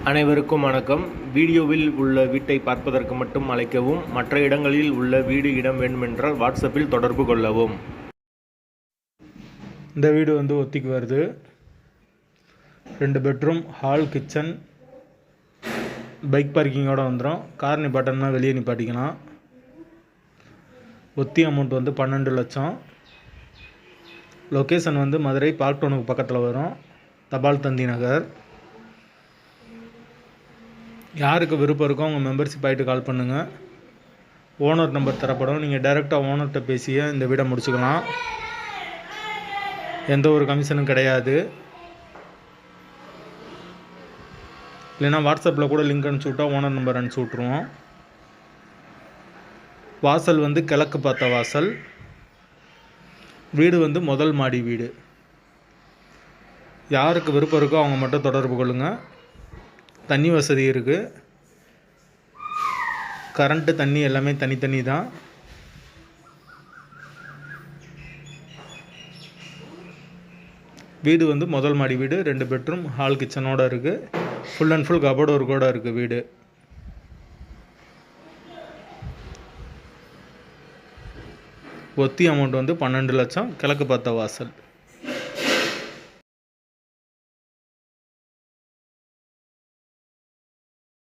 அனைவருக்கும் வணக்கம். வீடியோவில் உள்ள வீட்டை பார்ப்பதற்கு மட்டும் அழைக்கவும். மற்ற இடங்களில் உள்ள வீடு இடம் வேண்டுமென்றால் வாட்ஸ்அப்பில் தொடர்பு கொள்ளவும். இந்த வீடு ஒத்திக்கு வருது. 2 பெட்ரூம், ஹால், கிச்சன், பைக் பார்க்கிங்கோடு வந்துடும். கார் நிப்பாட்டணும்னா வெளியே நிப்பாட்டிக்கலாம். ஒத்தி அமௌண்ட் 12 லட்சம். லொக்கேஷன் மதுரை பார்க்டவுனுக்கு பக்கத்தில் வரும். தபால் தந்தி நகர். யாருக்கு விருப்பம் இருக்கோ அவங்க மெம்பர்ஷிப் ஆகிட்டு கால் பண்ணுங்கள். ஓனர் நம்பர் தரப்படும். நீங்கள் டைரெக்டாக ஓனர்கிட்ட பேசியே இந்த வீடை முடிச்சுக்கலாம். எந்த ஒரு கமிஷனும் கிடையாது. இல்லைன்னா வாட்ஸ்அப்பில் கூட லிங்க் அனுப்பிச்சி விட்டா ஓனர் நம்பர் அனுப்பிச்சி விட்ருவோம். வாசல் கிழக்கு பார்த்த வாசல். வீடு முதல் மாடி வீடு. யாருக்கு விருப்பம் இருக்கோ அவங்க மட்டும் தொடர்பு கொள்ளுங்கள். தண்ணி வசதி இருக்குது. கரண்ட்டு, தண்ணி எல்லாமே தனித்தனி தான். வீடு முதல் மாடி வீடு. 2 பெட்ரூம், ஹால், கிச்சனோடு இருக்குது. ஃபுல் அண்ட் ஃபுல் கபோர்டு ஒர்க்கோடு இருக்குது வீடு. ஒத்தி அமௌண்ட் 12 லட்சம். கிழக்கு பார்த்த வாசல்.